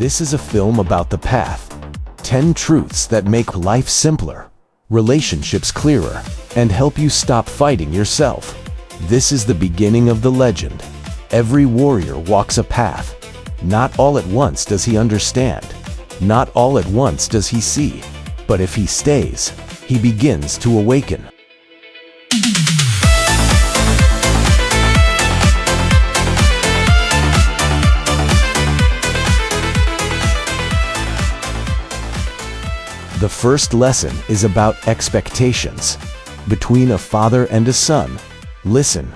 This is a film about the path. 10 truths that make life simpler, relationships clearer, and help you stop fighting yourself. This is the beginning of the legend. Every warrior walks a path. Not all at once does he understand. Not all at once does he see. But if he stays, he begins to awaken. The first lesson is about expectations. Between a father and a son, listen.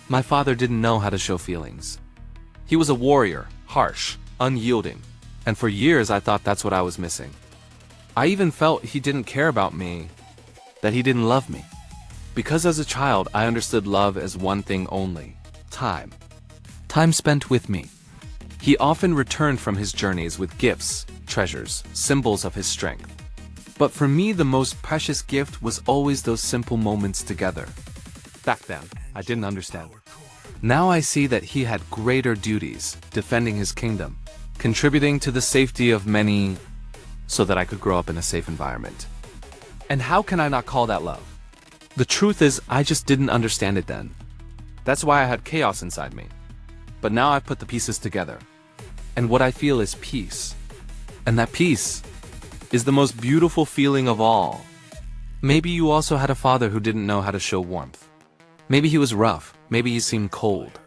My father didn't know how to show feelings. He was a warrior, harsh, unyielding, and for years I thought that's what I was missing. I even felt he didn't care about me, that he didn't love me. Because as a child I understood love as one thing only: time. Time spent with me. He often returned from his journeys with gifts, treasures, symbols of his strength. But for me, the most precious gift was always those simple moments together. Back then, I didn't understand. Now I see that he had greater duties, defending his kingdom, contributing to the safety of many, so that I could grow up in a safe environment. And how can I not call that love? The truth is, I just didn't understand it then. That's why I had chaos inside me. But now I've put the pieces together. And what I feel is peace. And that peace is the most beautiful feeling of all. Maybe you also had a father who didn't know how to show warmth. Maybe he was rough. Maybe he seemed cold.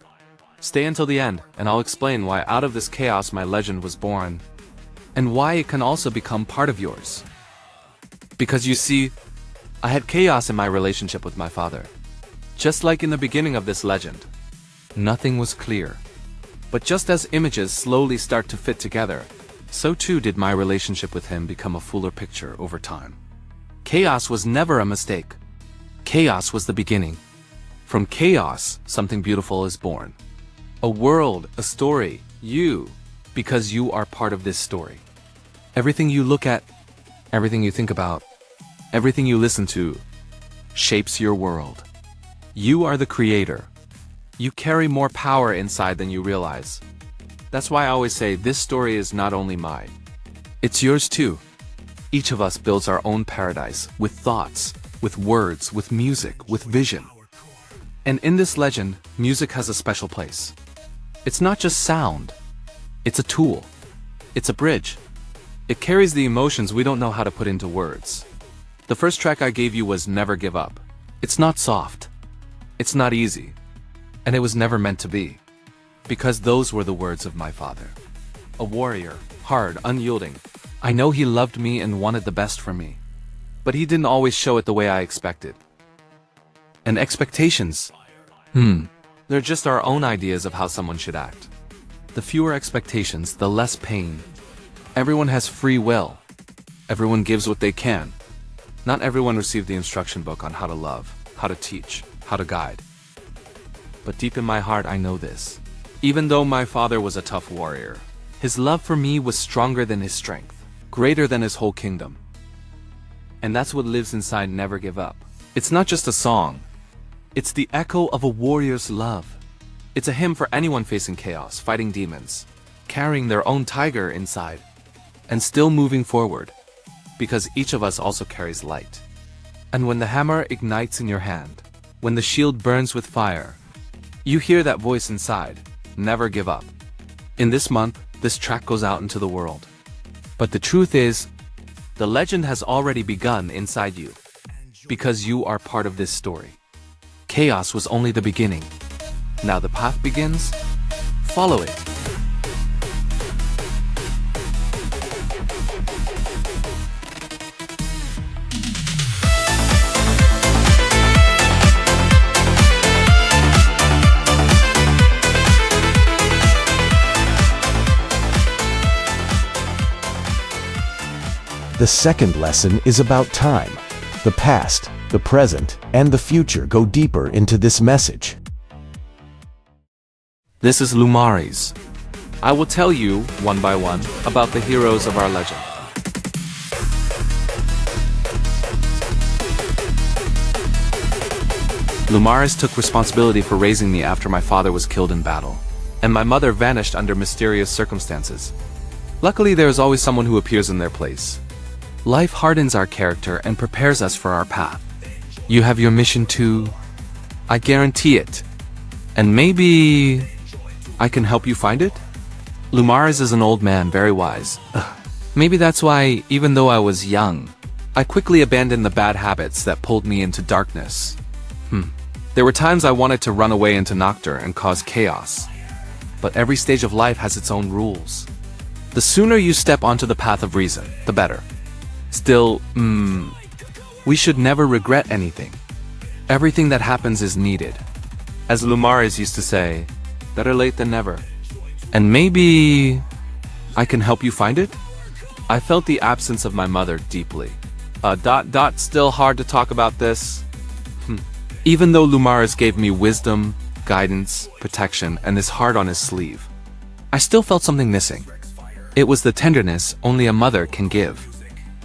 Stay until the end, and I'll explain why out of this chaos my legend was born, and why it can also become part of yours. Because you see, I had chaos in my relationship with my father. Just like in the beginning of this legend. Nothing was clear. But just as images slowly start to fit together, so too did my relationship with him become a fuller picture over time. Chaos was never a mistake. Chaos was the beginning. From chaos, something beautiful is born. A world, a story, you, because you are part of this story. Everything you look at, everything you think about, everything you listen to, shapes your world. You are the creator. You carry more power inside than you realize. That's why I always say this story is not only mine. It's yours too. Each of us builds our own paradise, with thoughts, with words, with music, with vision. And in this legend, music has a special place. It's not just sound. It's a tool. It's a bridge. It carries the emotions we don't know how to put into words. The first track I gave you was Never Give Up. It's not soft. It's not easy. And it was never meant to be. Because those were the words of my father. A warrior, hard, unyielding. I know he loved me and wanted the best for me. But he didn't always show it the way I expected. And expectations? They're just our own ideas of how someone should act. The fewer expectations, the less pain. Everyone has free will. Everyone gives what they can. Not everyone received the instruction book on how to love, how to teach, how to guide. But deep in my heart, I know this. Even though my father was a tough warrior, his love for me was stronger than his strength, greater than his whole kingdom. And that's what lives inside Never Give Up. It's not just a song. It's the echo of a warrior's love. It's a hymn for anyone facing chaos, fighting demons, carrying their own tiger inside, and still moving forward. Because each of us also carries light. And when the hammer ignites in your hand, when the shield burns with fire, you hear that voice inside, never give up. In this month, this track goes out into the world. But the truth is, the legend has already begun inside you. Because you are part of this story. Chaos was only the beginning. Now the path begins. Follow it. The second lesson is about time. The past, the present, and the future go deeper into this message. This is Lumari's. I will tell you, one by one, about the heroes of our legend. Lumaris took responsibility for raising me after my father was killed in battle, and my mother vanished under mysterious circumstances. Luckily, there is always someone who appears in their place. Life hardens our character and prepares us for our path. You have your mission too. I guarantee it. And maybe I can help you find it? Lumaris is an old man, very wise. Maybe that's why, even though I was young, I quickly abandoned the bad habits that pulled me into darkness. There were times I wanted to run away into Noctur and cause chaos. But every stage of life has its own rules. The sooner you step onto the path of reason, the better. Still, we should never regret anything. Everything that happens is needed. As Lumaris used to say, better late than never. And maybe I can help you find it? I felt the absence of my mother deeply. Still hard to talk about this. Even though Lumaris gave me wisdom, guidance, protection, and his heart on his sleeve, I still felt something missing. It was the tenderness only a mother can give.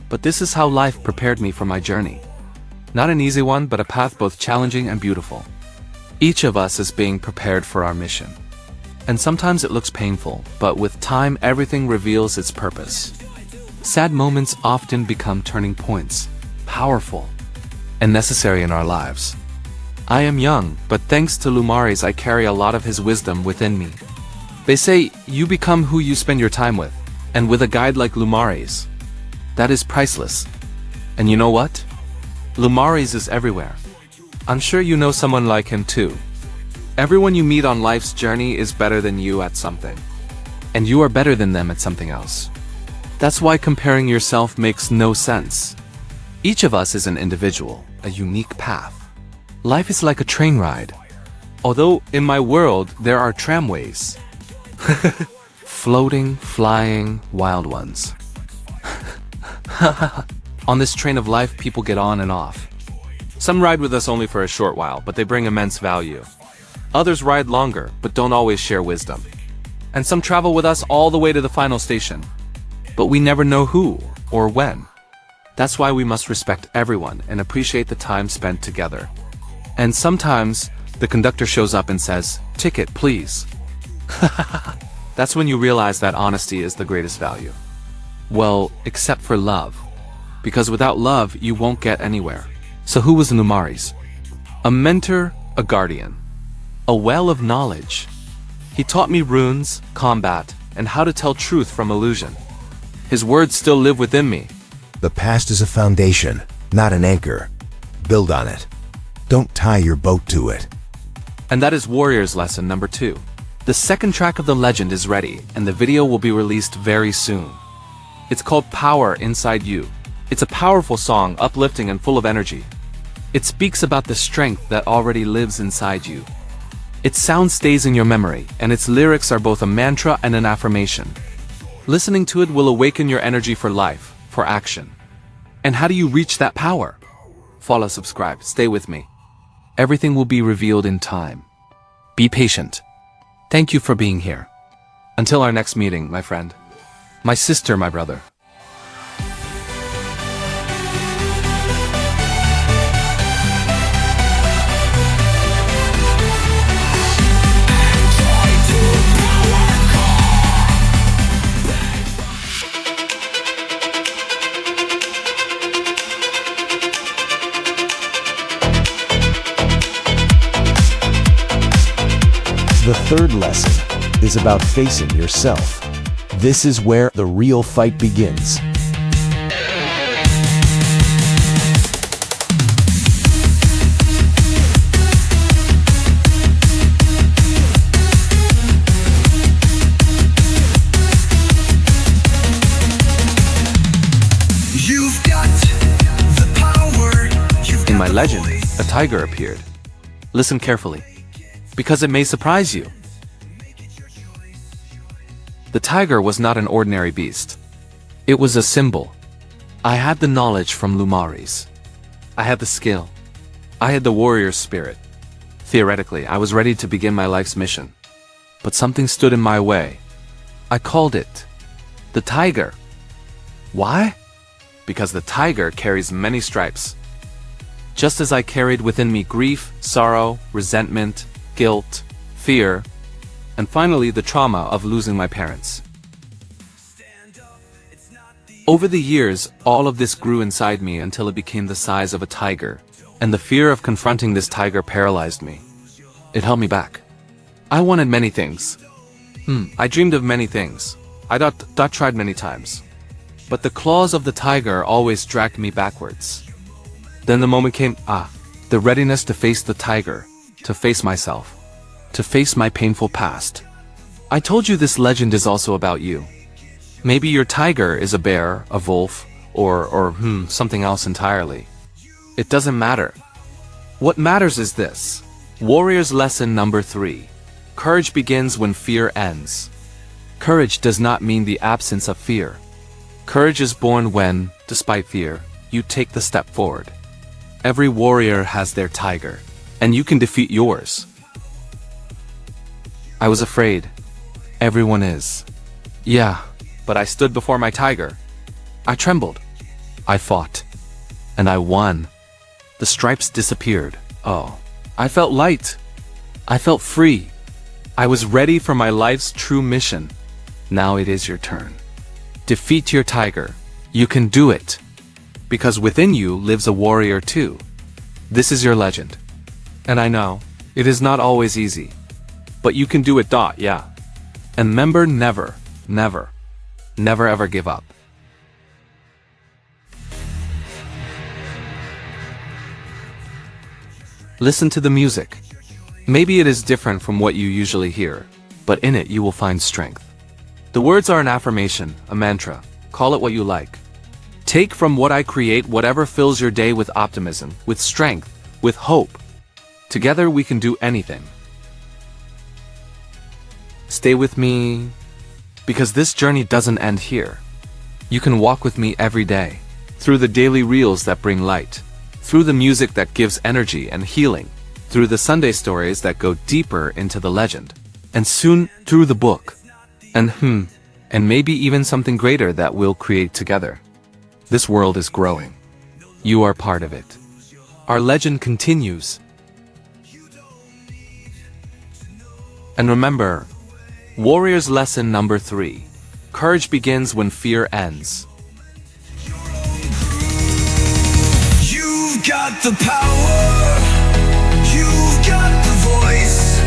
But this is how life prepared me for my journey. Not an easy one, but a path both challenging and beautiful. Each of us is being prepared for our mission. And sometimes it looks painful, but with time everything reveals its purpose. Sad moments often become turning points, powerful, and necessary in our lives. I am young, but thanks to Lumaris I carry a lot of his wisdom within me. They say, you become who you spend your time with, and with a guide like Lumaris, that is priceless. And you know what? Lumaris is everywhere. I'm sure you know someone like him too. Everyone you meet on life's journey is better than you at something. And you are better than them at something else. That's why comparing yourself makes no sense. Each of us is an individual, a unique path. Life is like a train ride. Although, in my world, there are tramways. Floating, flying, wild ones. On this train of life, people get on and off. Some ride with us only for a short while, but they bring immense value. Others ride longer, but don't always share wisdom. And some travel with us all the way to the final station. But we never know who or when. That's why we must respect everyone and appreciate the time spent together. And sometimes, the conductor shows up and says, "Ticket, please." That's when you realize that honesty is the greatest value. Well, except for love. Because without love, you won't get anywhere. So who was Lumaris? A mentor, a guardian. A well of knowledge. He taught me runes, combat, and how to tell truth from illusion. His words still live within me. The past is a foundation, not an anchor. Build on it. Don't tie your boat to it. And that is Warrior's lesson number 2. The second track of the legend is ready, and the video will be released very soon. It's called Power Inside You. It's a powerful song, uplifting and full of energy. It speaks about the strength that already lives inside you. Its sound stays in your memory, and its lyrics are both a mantra and an affirmation. Listening to it will awaken your energy for life, for action. And how do you reach that power? Follow, subscribe, stay with me. Everything will be revealed in time. Be patient. Thank you for being here. Until our next meeting, my friend. My sister, my brother. The third lesson is about facing yourself. This is where the real fight begins. You've got the power. In my legend, a tiger appeared. Listen carefully, because it may surprise you. The tiger was not an ordinary beast. It was a symbol. I had the knowledge from Lumaris. I had the skill. I had the warrior's spirit. Theoretically, I was ready to begin my life's mission. But something stood in my way. I called it the tiger. Why? Because the tiger carries many stripes. just as I carried within me grief, sorrow, resentment, guilt, fear, and finally the trauma of losing my parents. Over the years, all of this grew inside me until it became the size of a tiger, and the fear of confronting this tiger paralyzed me. It held me back. I wanted many things. I dreamed of many things. I tried many times. But the claws of the tiger always dragged me backwards. Then the moment came, the readiness to face the tiger, to face myself, to face my painful past. I told you this legend is also about you. Maybe your tiger is a bear, a wolf, or something else entirely. It doesn't matter. What matters is this. Warrior's lesson number 3. Courage begins when fear ends. Courage does not mean the absence of fear. Courage is born when, despite fear, you take the step forward. Every warrior has their tiger, and you can defeat yours. I was afraid. Everyone is. Yeah, but I stood before my tiger. I trembled. I fought. And I won. The stripes disappeared. Oh, I felt light. I felt free. I was ready for my life's true mission. Now it is your turn. Defeat your tiger. You can do it. Because within you lives a warrior too. This is your legend. And I know, it is not always easy. But you can do it. Yeah. And remember, never, never, never ever give up. Listen to the music. Maybe it is different from what you usually hear, but in it you will find strength. The words are an affirmation, a mantra. Call it what you like. Take from what I create whatever fills your day with optimism, with strength, with hope. Together we can do anything. Stay with me, because this journey doesn't end here. You can walk with me every day, through the daily reels that bring light, through the music that gives energy and healing, through the Sunday stories that go deeper into the legend, and soon through the book, and maybe even something greater that we'll create together. This world is growing. You are part of it. Our legend continues. And remember, Warrior's lesson number 3. Courage begins when fear ends. You've got the power. You've got the voice.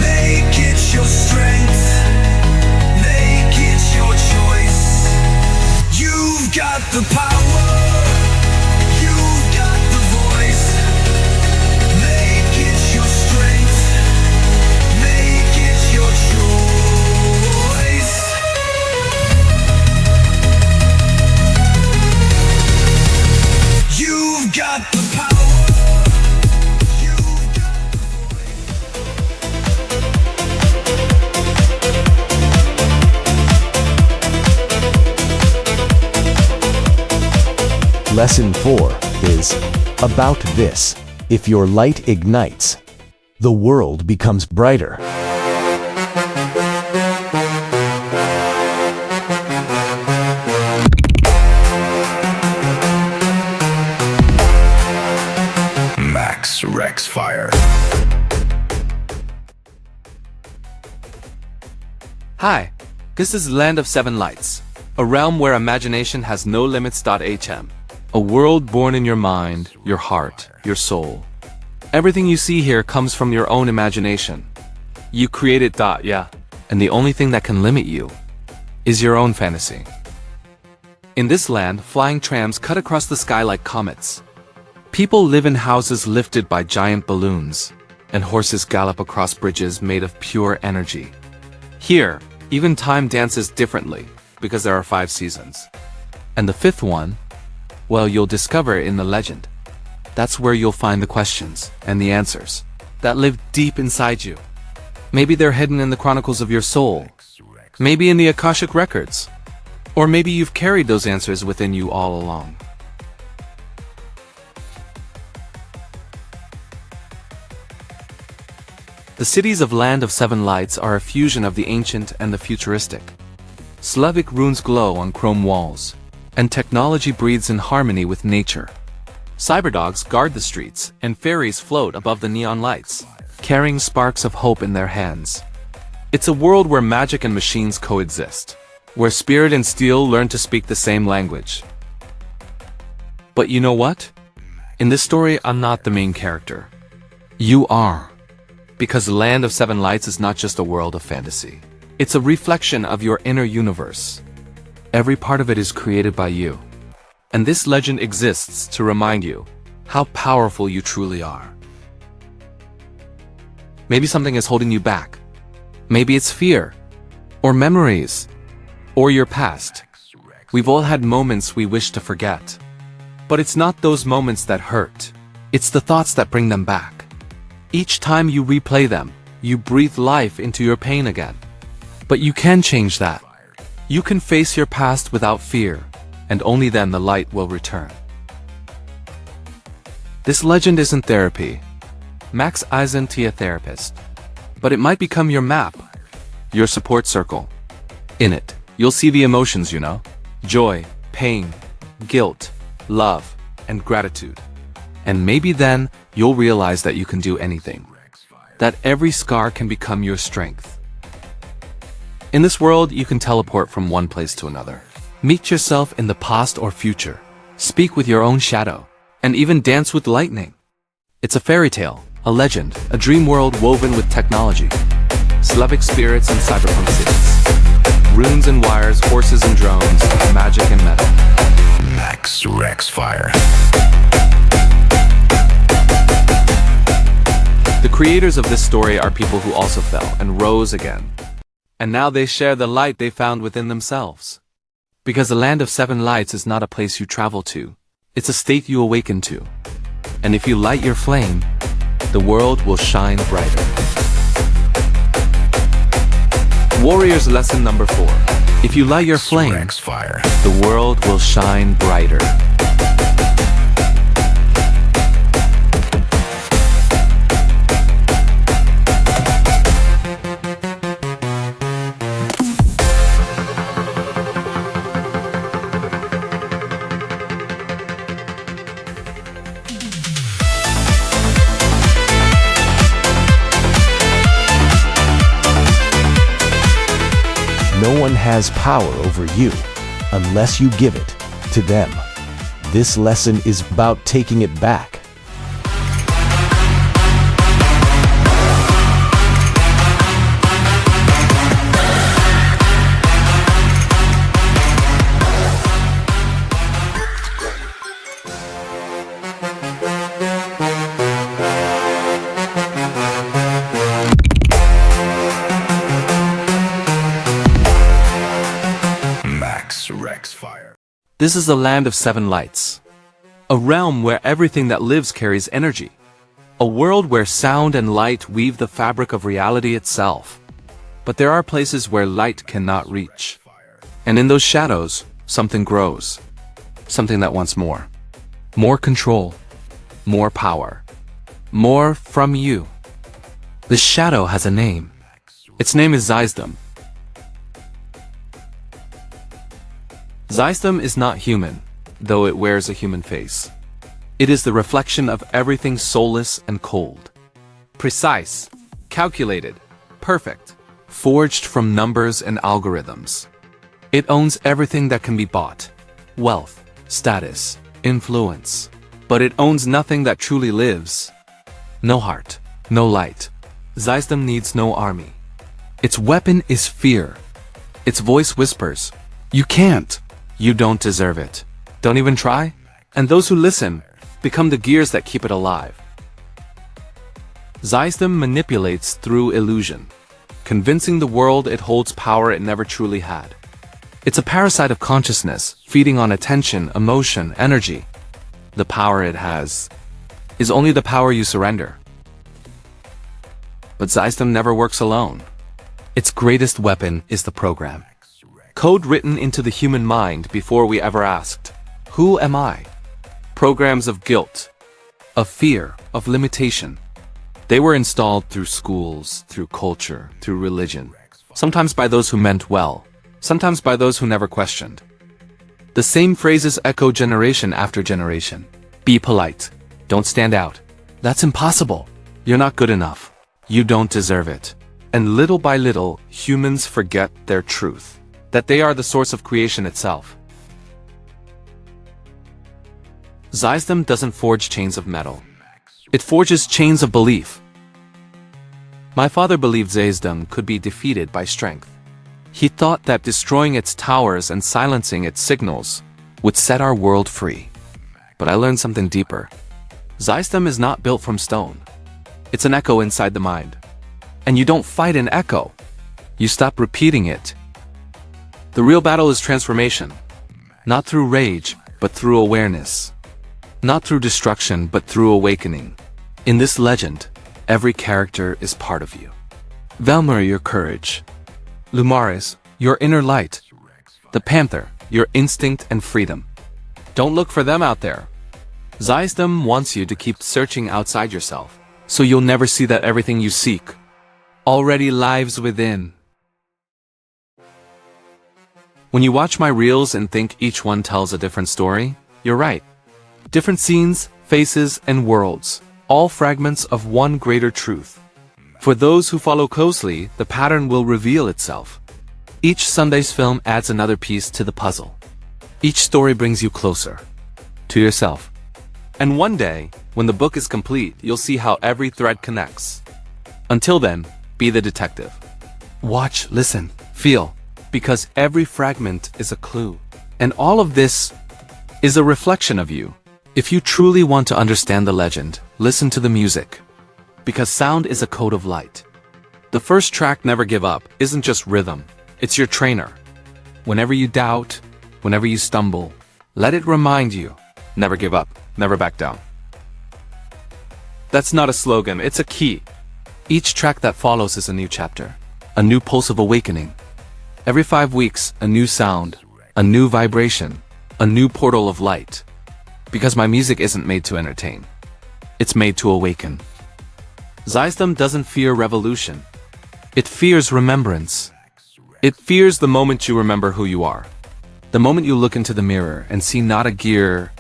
Make it your strength. Make it your choice. You've got the power. You've got the voice. Make it your strength. Make it your choice. You've got the power. Lesson 4 is about this. If your light ignites, the world becomes brighter. Max REXFIRE. Hi, this is Land of Seven Lights, a realm where imagination has no limits. A world born in your mind, your heart, your soul. Everything you see here comes from your own imagination. You create it. And the only thing that can limit you is your own fantasy. In this land, flying trams cut across the sky like comets. People live in houses lifted by giant balloons, and horses gallop across bridges made of pure energy. Here, even time dances differently, because there are 5 seasons. And the 5th one, well, you'll discover it in the legend. That's where you'll find the questions and the answers that live deep inside you. Maybe they're hidden in the chronicles of your soul. Maybe in the Akashic records. Or maybe you've carried those answers within you all along. The cities of Land of Seven Lights are a fusion of the ancient and the futuristic. Slavic runes glow on chrome walls, and technology breathes in harmony with nature. Cyberdogs guard the streets, and fairies float above the neon lights, carrying sparks of hope in their hands. It's a world where magic and machines coexist, where spirit and steel learn to speak the same language. But you know what? In this story, I'm not the main character. You are. Because the Land of Seven Lights is not just a world of fantasy. It's a reflection of your inner universe. Every part of it is created by you. And this legend exists to remind you how powerful you truly are. Maybe something is holding you back. Maybe it's fear, or memories, or your past. We've all had moments we wish to forget. But it's not those moments that hurt. It's the thoughts that bring them back. Each time you replay them, you breathe life into your pain again. But you can change that. You can face your past without fear, and only then the light will return. This legend isn't therapy. Max isn't a therapist. But it might become your map, your support circle. In it, you'll see the emotions, you know? Joy, pain, guilt, love, and gratitude. And maybe then, you'll realize that you can do anything. That every scar can become your strength. In this world, you can teleport from one place to another. Meet yourself in the past or future. Speak with your own shadow. And even dance with lightning. It's a fairy tale, a legend, a dream world woven with technology. Slavic spirits and cyberpunk cities. Runes and wires, horses and drones, magic and metal. Max REXFIRE. The creators of this story are people who also fell and rose again. And now they share the light they found within themselves. Because the Land of Seven Lights is not a place you travel to. It's a state you awaken to. And if you light your flame, the world will shine brighter. Warriors lesson number 4. If you light your flame, REXFIRE. the world will shine brighter. No one has power over you unless you give it to them. This lesson is about taking it back. REXFIRE. This is the Land of Seven Lights. A realm where everything that lives carries energy. A world where sound and light weave the fabric of reality itself. But there are places where light cannot reach. And in those shadows, something grows. Something that wants more. More control. More power. More from you. This shadow has a name. Its name is Zyzdom. Zyzdom is not human, though it wears a human face. It is the reflection of everything soulless and cold. Precise, calculated, perfect, forged from numbers and algorithms. It owns everything that can be bought. Wealth, status, influence. But it owns nothing that truly lives. No heart, no light. Zyzdom needs no army. Its weapon is fear. Its voice whispers, "You can't. You don't deserve it. Don't even try." And those who listen become the gears that keep it alive. Zyzdom manipulates through illusion, convincing the world it holds power it never truly had. It's a parasite of consciousness, feeding on attention, emotion, energy. The power it has is only the power you surrender. But Zyzdom never works alone. Its greatest weapon is the program. Code written into the human mind before we ever asked, "Who am I?" Programs of guilt, of fear, of limitation. They were installed through schools, through culture, through religion. Sometimes by those who meant well, sometimes by those who never questioned. The same phrases echo generation after generation. Be polite. Don't stand out. That's impossible. You're not good enough. You don't deserve it. And little by little, humans forget their truth, that they are the source of creation itself. Wisdom doesn't forge chains of metal. It forges chains of belief. My father believed wisdom could be defeated by strength. He thought that destroying its towers and silencing its signals would set our world free. But I learned something deeper. Wisdom is not built from stone. It's an echo inside the mind. And you don't fight an echo. You stop repeating it. The real battle is transformation. Not through rage, but through awareness. Not through destruction, but through awakening. In this legend, every character is part of you. Velmer, your courage. Lumaris, your inner light. The Panther, your instinct and freedom. Don't look for them out there. Wisdom wants you to keep searching outside yourself, so you'll never see that everything you seek already lives within. When you watch my reels and think each one tells a different story, you're right. Different scenes, faces, and worlds, all fragments of one greater truth. For those who follow closely, the pattern will reveal itself. Each Sunday's film adds another piece to the puzzle. Each story brings you closer to yourself. And one day, when the book is complete, you'll see how every thread connects. Until then, be the detective. Watch, listen, feel, because every fragment is a clue. And all of this is a reflection of you. If you truly want to understand the legend, listen to the music. Because sound is a code of light. The first track, Never Give Up, isn't just rhythm. It's your trainer. Whenever you doubt, whenever you stumble, let it remind you, never give up, never back down. That's not a slogan, it's a key. Each track that follows is a new chapter, a new pulse of awakening. Every 5 weeks, a new sound, a new vibration, a new portal of light. Because my music isn't made to entertain. It's made to awaken. Wisdom doesn't fear revolution. It fears remembrance. It fears the moment you remember who you are. The moment you look into the mirror and see not a gear,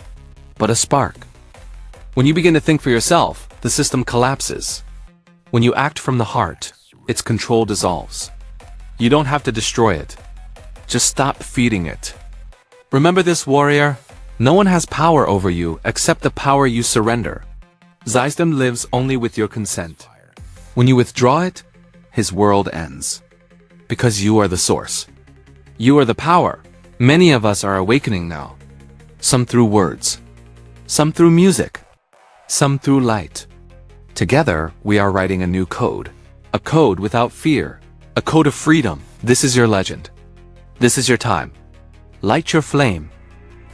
but a spark. When you begin to think for yourself, the system collapses. When you act from the heart, its control dissolves. You don't have to destroy it. Just stop feeding it. Remember this, warrior? No one has power over you except the power you surrender. Wisdom lives only with your consent. When you withdraw it, his world ends. Because you are the source. You are the power. Many of us are awakening now. Some through words. Some through music. Some through light. Together, we are writing a new code. A code without fear. A code of freedom. This is your legend. This is your time. Light your flame,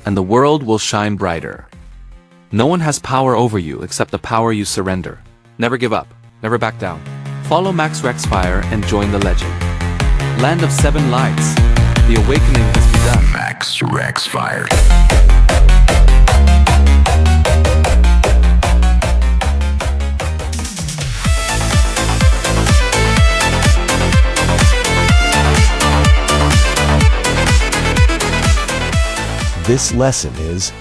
and the world will shine brighter. No one has power over you except the power you surrender. Never give up. Never back down. Follow Max REXFIRE and join the legend. Land of 7 lights. The awakening has begun. Max REXFIRE. This lesson is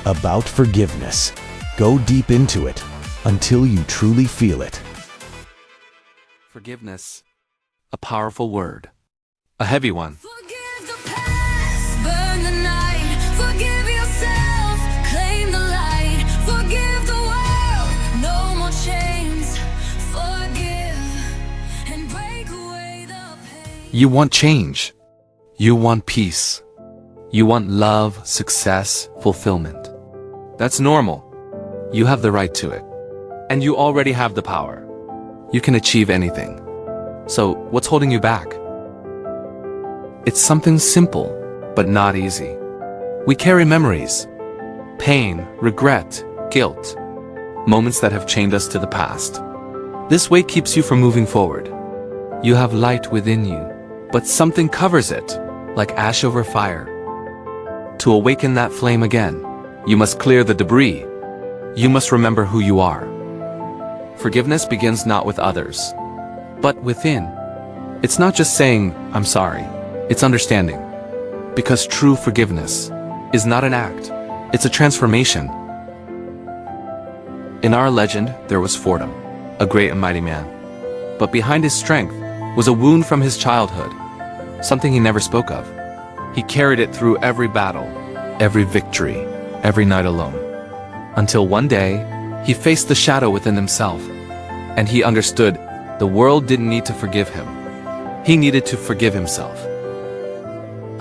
about forgiveness. Go deep into it until you truly feel it. Forgiveness. A powerful word. A heavy one. Forgive the past, burn the night. Forgive yourself, claim the light. Forgive the world, no more chains. Forgive and break away the pain. You want change. You want peace. You want love, success, fulfillment. That's normal. You have the right to it. And you already have the power. You can achieve anything. So, what's holding you back? It's something simple, but not easy. We carry memories, pain, regret, guilt, moments that have chained us to the past. This weight keeps you from moving forward. You have light within you, but something covers it, like ash over fire. To awaken that flame again, you must clear the debris. You must remember who you are. Forgiveness begins not with others, but within. It's not just saying, I'm sorry. It's understanding. Because true forgiveness is not an act. It's a transformation. In our legend, there was Fordham, a great and mighty man. But behind his strength was a wound from his childhood, something he never spoke of. He carried it through every battle, every victory, every night alone. Until one day, he faced the shadow within himself, and he understood the world didn't need to forgive him. He needed to forgive himself.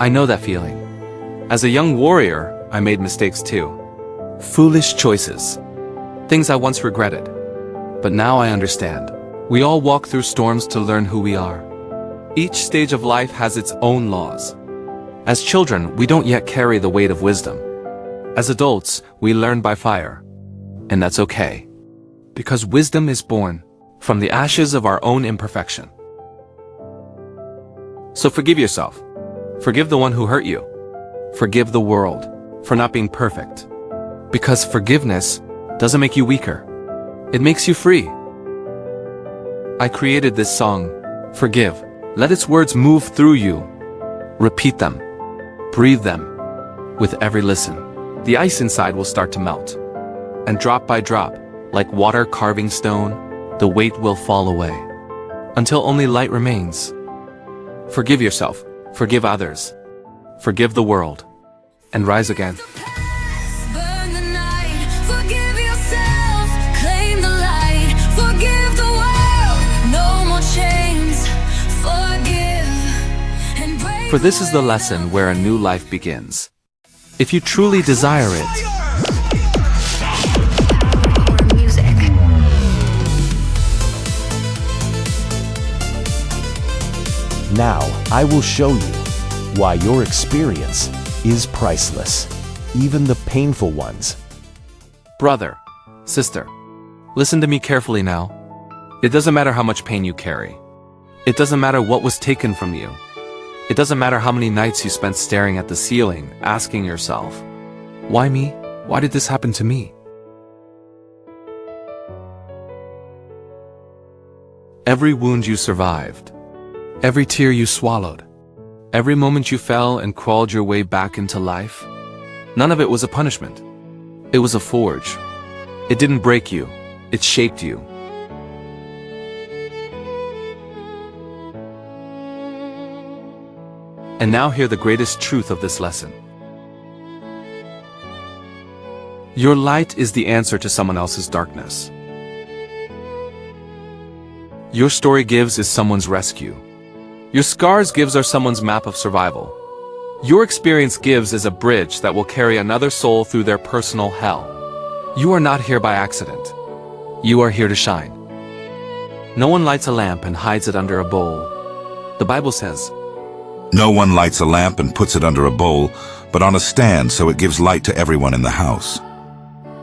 I know that feeling. As a young warrior, I made mistakes too. Foolish choices. Things I once regretted. But now I understand. We all walk through storms to learn who we are. Each stage of life has its own laws. As children, we don't yet carry the weight of wisdom. As adults, we learn by fire. And that's okay. Because wisdom is born from the ashes of our own imperfection. So forgive yourself. Forgive the one who hurt you. Forgive the world for not being perfect. Because forgiveness doesn't make you weaker. It makes you free. I created this song, Forgive. Let its words move through you. Repeat them. Breathe them. With every listen, the ice inside will start to melt. And drop by drop, like water carving stone, the weight will fall away. Until only light remains. Forgive yourself. Forgive others. Forgive the world. And rise again. Burn the night, forgive yourself, claim the light, forgive the world, no more chains, forgive and break. For this is the lesson where a new life begins. If you truly desire it, Now, I will show you why your experience is priceless, even the painful ones. brother, sister, listen to me carefully now. It doesn't matter how much pain you carry. It doesn't matter what was taken from you. It doesn't matter how many nights you spent staring at the ceiling, asking yourself, why me? Why did this happen to me? Every wound you survived, every tear you swallowed, every moment you fell and crawled your way back into life, none of it was a punishment. It was a forge. It didn't break you. It shaped you. And now hear the greatest truth of this lesson. Your light is the answer to someone else's darkness. Your story gives is someone's rescue. Your scars gives are someone's map of survival. Your experience gives is a bridge that will carry another soul through their personal hell. You are not here by accident. You are here to shine. No one lights a lamp and hides it under a bowl. The Bible says, No one lights a lamp and puts it under a bowl, but on a stand so it gives light to everyone in the house.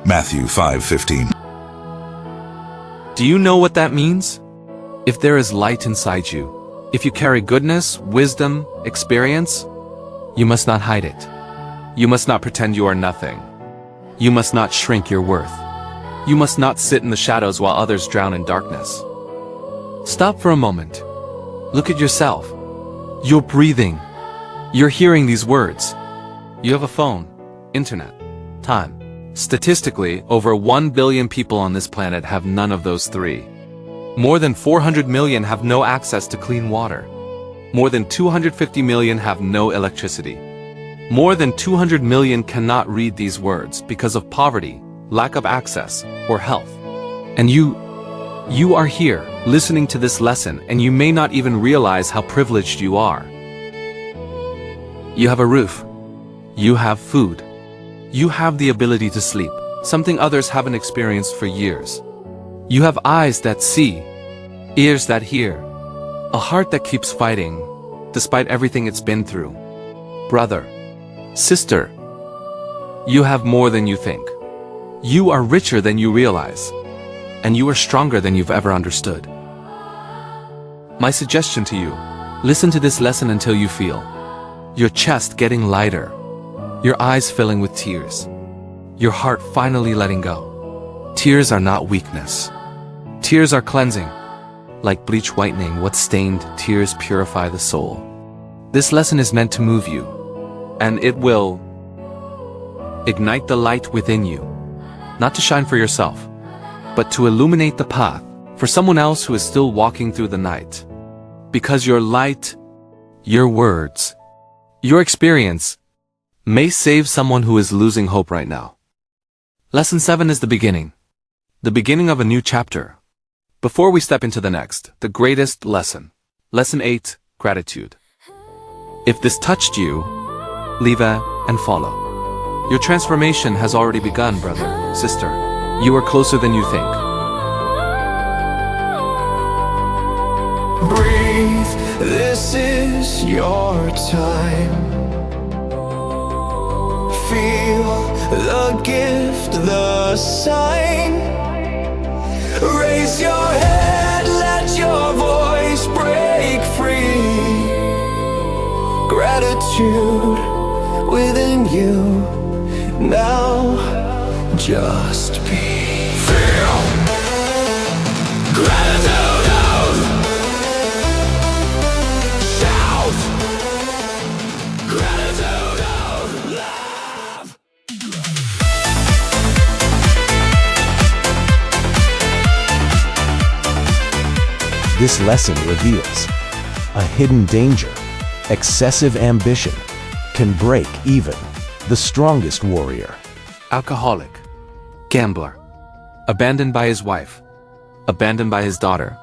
Matthew 5:15. do you know what that means? If there is light inside you, if you carry goodness, wisdom, experience, you must not hide it. You must not pretend you are nothing. You must not shrink your worth. You must not sit in the shadows while others drown in darkness. Stop for a moment. Look at yourself. You're breathing. You're hearing these words. You have a phone, internet, time. Statistically, over 1 billion people on this planet have none of those three. More than 400 million have no access to clean water. More than 250 million have no electricity. More than 200 million cannot read these words because of poverty, lack of access, or health. And you are here, listening to this lesson, and you may not even realize how privileged you are. You have a roof. You have food. You have the ability to sleep, something others haven't experienced for years. You have eyes that see, ears that hear, a heart that keeps fighting, despite everything it's been through. Brother, sister, you have more than you think. You are richer than you realize, and you are stronger than you've ever understood. My suggestion to you, listen to this lesson until you feel your chest getting lighter, your eyes filling with tears, your heart finally letting go. Tears are not weakness. Tears are cleansing. Like bleach whitening what's stained, tears purify the soul. This lesson is meant to move you, and it will ignite the light within you, not to shine for yourself, but to illuminate the path for someone else who is still walking through the night. Because your light, your words, your experience may save someone who is losing hope right now. Lesson 7 is the beginning of a new chapter. Before we step into the next, the greatest lesson. Lesson 8, gratitude. If this touched you, leave and follow. Your transformation has already begun, brother, sister. You are closer than you think. Breathe, this is your time. Feel the gift, the sign. Raise your head, let your voice break free. Gratitude within you. Now just be. Feel gratitude out. Shout gratitude out loud. This lesson reveals a hidden danger. Excessive ambition can break even the strongest warrior. Alcoholic, gambler, abandoned by his wife, abandoned by his daughter,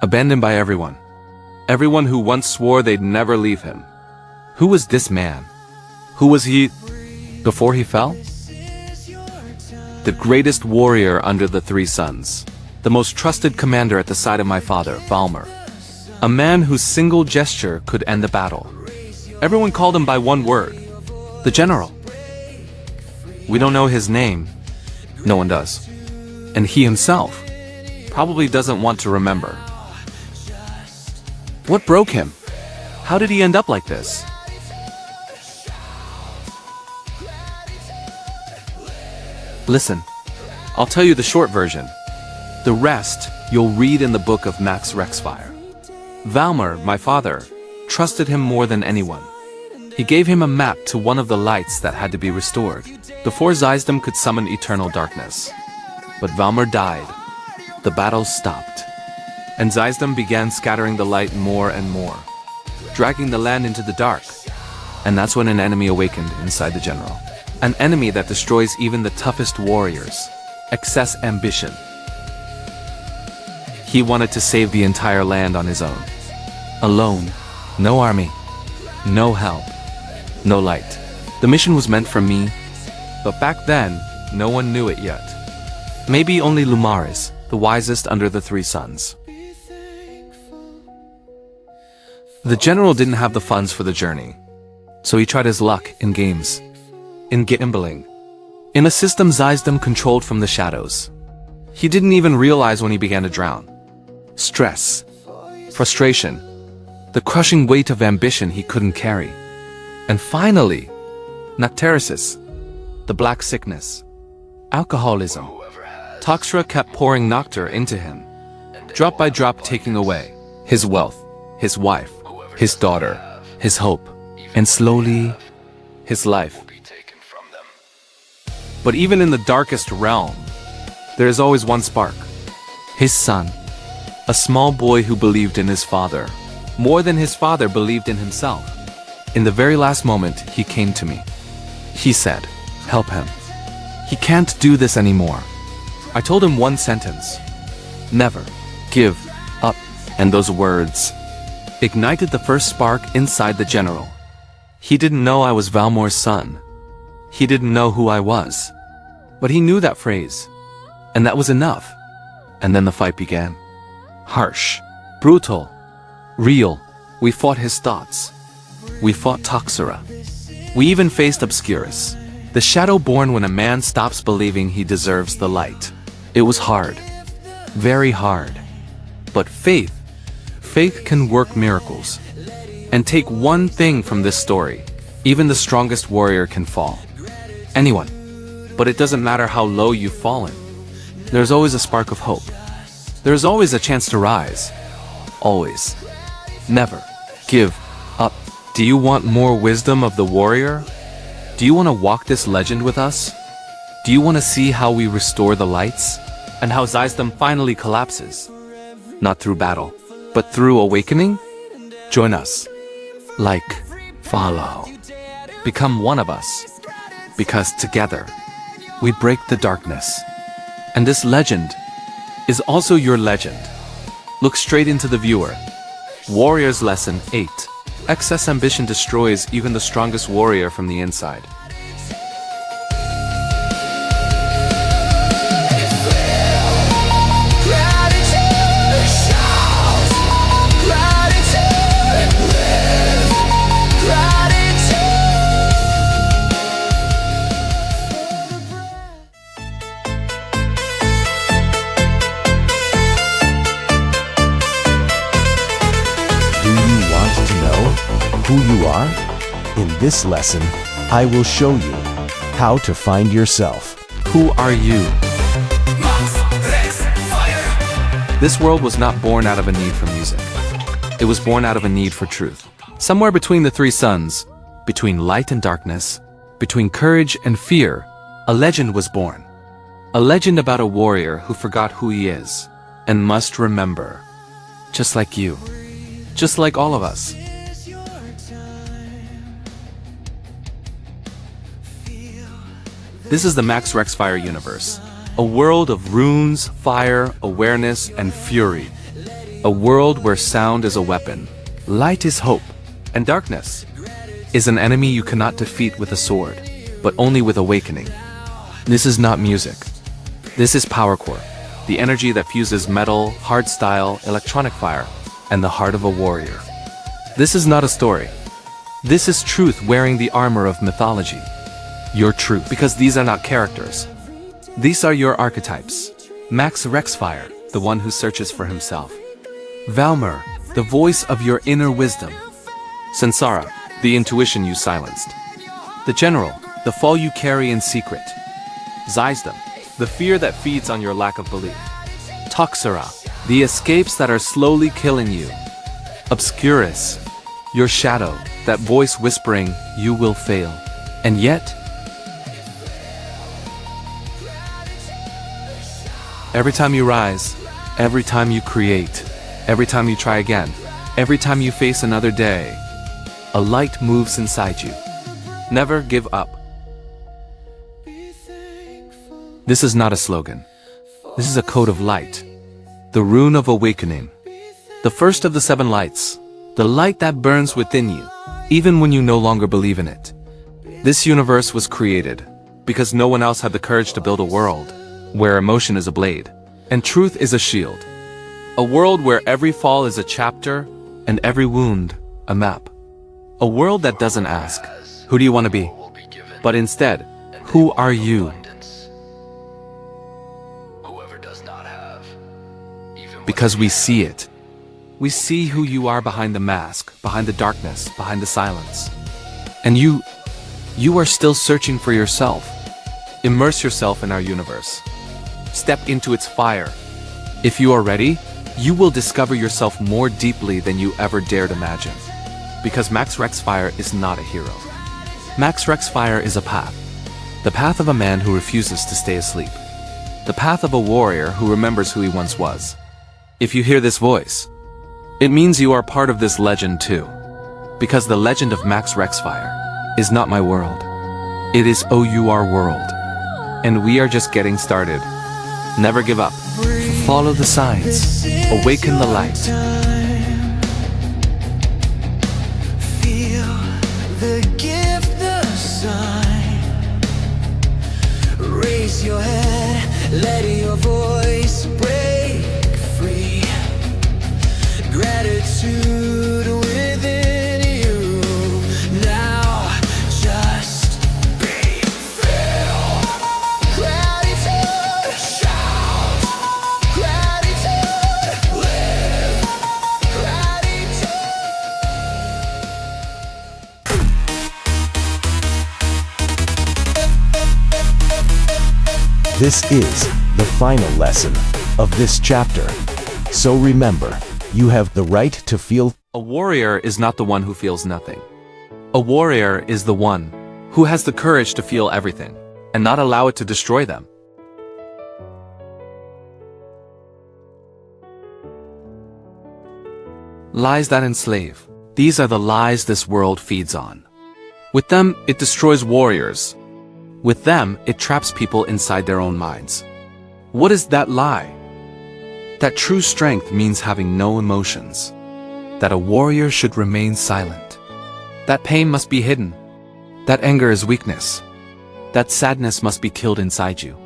abandoned by everyone. Everyone who once swore they'd never leave him. Who was this man? Who was he before he fell? The greatest warrior under the 3 sons. The most trusted commander at the side of my father, Valmer. A man whose single gesture could end the battle. Everyone called him by one word. The General. We don't know his name. No one does. And he himself probably doesn't want to remember. What broke him? How did he end up like this? Listen, I'll tell you the short version. The rest you'll read in the book of Max REXFIRE. Valmer, my father, trusted him more than anyone. He gave him a map to one of the lights that had to be restored, before Zyzdem could summon eternal darkness. But Valmer died. The battle stopped. And Zyzdem began scattering the light more and more, dragging the land into the dark. And that's when an enemy awakened inside the general. An enemy that destroys even the toughest warriors. Excess ambition. He wanted to save the entire land on his own. Alone. No army. No help. No light. The mission was meant for me, but back then, no one knew it yet. Maybe only Lumaris, the wisest under the 3 sons. The general didn't have the funds for the journey, so he tried his luck in games, in gambling, in a system Zyzdem controlled from the shadows. He didn't even realize when he began to drown. Stress, frustration, the crushing weight of ambition he couldn't carry. And finally, Nocteresis, the black sickness, alcoholism. Toxra kept pouring Nocter into him, drop by drop taking away his wealth, his wife, his daughter, his hope, and slowly, his life. But even in the darkest realm, there is always one spark. His son, a small boy who believed in his father, more than his father believed in himself. In the very last moment, he came to me. He said, help him. He can't do this anymore. I told him one sentence. Never give up. And those words ignited the first spark inside the general. He didn't know I was Valmor's son. He didn't know who I was. But he knew that phrase. And that was enough. And then the fight began. Harsh, brutal, real. We fought his thoughts. We fought Toxera. We even faced Obscurus, the shadow born when a man stops believing he deserves the light. It was hard. Very hard. But faith can work miracles. And take one thing from this story. Even the strongest warrior can fall. Anyone. But it doesn't matter how low you've fallen. There's always a spark of hope. There's always a chance to rise. Always. Never give up. Do you want more wisdom of the warrior? Do you want to walk this legend with us? Do you want to see how we restore the lights? and how Zeisdom finally collapses. Not through battle, but through awakening? Join us. Like, follow. Become one of us. Because together, we break the darkness. And this legend is also your legend. Look straight into the viewer. Warrior's Lesson 8. Excess ambition destroys even the strongest warrior from the inside. Who you are? In this lesson, I will show you how to find yourself. Who are you? This world was not born out of a need for music. It was born out of a need for truth. Somewhere between the three suns, between light and darkness, between courage and fear, a legend was born. A legend about a warrior who forgot who he is and must remember. Just like you. Just like all of us. This is the Max REXFIRE universe. A world of runes, fire, awareness, and fury. A world where sound is a weapon, light is hope, and darkness is an enemy you cannot defeat with a sword, but only with awakening. This is not music. This is power core, the energy that fuses metal, hardstyle, electronic fire, and the heart of a warrior. This is not a story. This is truth wearing the armor of mythology. Your truth, because these are not characters. These are your archetypes. Max REXFIRE, the one who searches for himself. Valmer, the voice of your inner wisdom. Sansara, the intuition you silenced. The general, the fall you carry in secret. Zeisdom, the fear that feeds on your lack of belief. Toxera, the escapes that are slowly killing you. Obscurus, your shadow, that voice whispering, you will fail. And yet, every time you rise, every time you create, every time you try again, every time you face another day, a light moves inside you. Never give up. This is not a slogan. This is a code of light. The rune of awakening. The first of the 7 lights. The light that burns within you, even when you no longer believe in it. This universe was created because no one else had the courage to build a world where emotion is a blade, and truth is a shield. A world where every fall is a chapter, and every wound, a map. A world that doesn't ask, who do you want to be? But instead, who are you? Because we see it. We see who you are behind the mask, behind the darkness, behind the silence. And you are still searching for yourself. Immerse yourself in our universe. Step into its fire. If you are ready, you will discover yourself more deeply than you ever dared imagine. Because Max REXFIRE is not a hero. Max REXFIRE is a path. The path of a man who refuses to stay asleep. The path of a warrior who remembers who he once was. If you hear this voice, it means you are part of this legend too. Because the legend of Max REXFIRE is not my world. It is OUR world. And we are just getting started. Never give up. Follow the signs. Awaken the light. Feel the gift, the sign. Raise your head, let your voice break free. Gratitude within you. Now just be. Feel gratitude. Shout gratitude. Live gratitude. This is the final lesson of this chapter. So remember, you have the right to feel. A warrior is not the one who feels nothing. A warrior is the one who has the courage to feel everything and not allow it to destroy them. lies that enslave. These are the lies this world feeds on. With them, it destroys warriors. With them, it traps people inside their own minds. What is that lie? That true strength means having no emotions. That a warrior should remain silent. That pain must be hidden. That anger is weakness. That sadness must be killed inside you.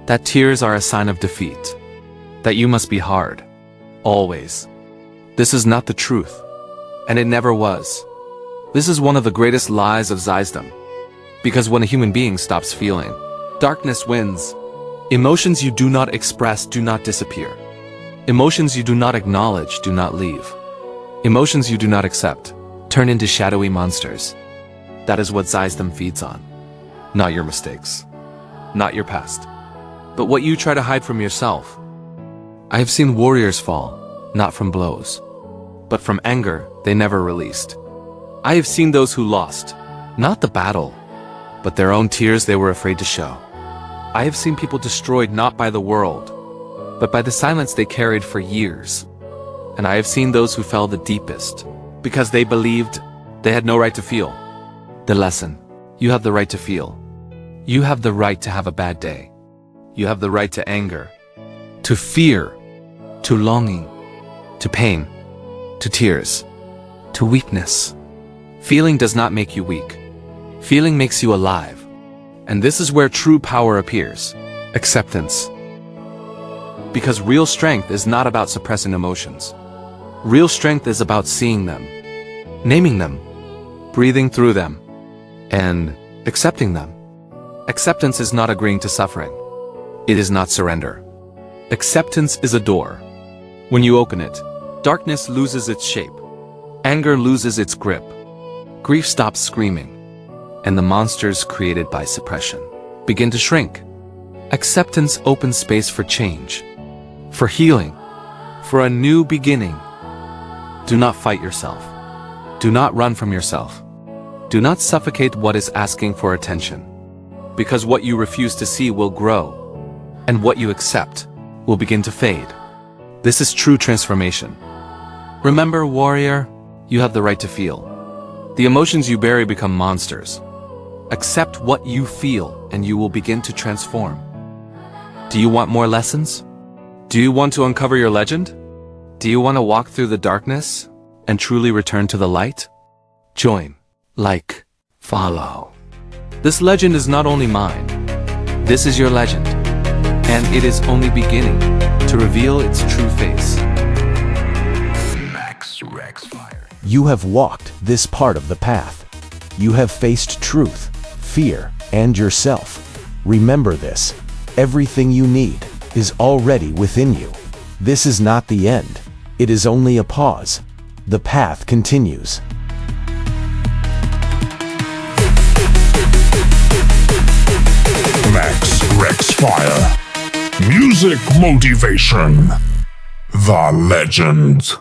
That tears are a sign of defeat. That you must be hard. Always. This is not the truth. And it never was. This is one of the greatest lies of Zeisdom. Because when a human being stops feeling, darkness wins. Emotions you do not express do not disappear. Emotions you do not acknowledge do not leave. Emotions you do not accept turn into shadowy monsters. That is what Zeisdom feeds on. Not your mistakes. Not your past. But what you try to hide from yourself. I have seen warriors fall, not from blows, but from anger they never released. I have seen those who lost, not the battle, but their own tears they were afraid to show. I have seen people destroyed not by the world, but by the silence they carried for years. And I have seen those who fell the deepest, because they believed they had no right to feel. The lesson: you have the right to feel. You have the right to have a bad day. You have the right to anger, to fear, to longing, to pain, to tears, to weakness. Feeling does not make you weak. Feeling makes you alive. And this is where true power appears: acceptance. Because real strength is not about suppressing emotions. Real strength is about seeing them, naming them, breathing through them, and accepting them. Acceptance is not agreeing to suffering. It is not surrender. Acceptance is a door. When you open it, darkness loses its shape. Anger loses its grip. Grief stops screaming. And the monsters created by suppression begin to shrink. Acceptance opens space for change, for healing, for a new beginning. Do not fight yourself. Do not run from yourself. Do not suffocate what is asking for attention. Because what you refuse to see will grow, and what you accept will begin to fade. This is true transformation. Remember, warrior, you have the right to feel. The emotions you bury become monsters. Accept what you feel, and you will begin to transform. Do you want more lessons? Do you want to uncover your legend? Do you want to walk through the darkness and truly return to the light? Join, like, follow. This legend is not only mine. This is your legend. And it is only beginning to reveal its true face. REXFIRE. You have walked this part of the path. You have faced truth, fear, and yourself. Remember this: everything you need is already within you. This is not the end. It is only a pause. The path continues. REXFIRE. Music motivation. The legend.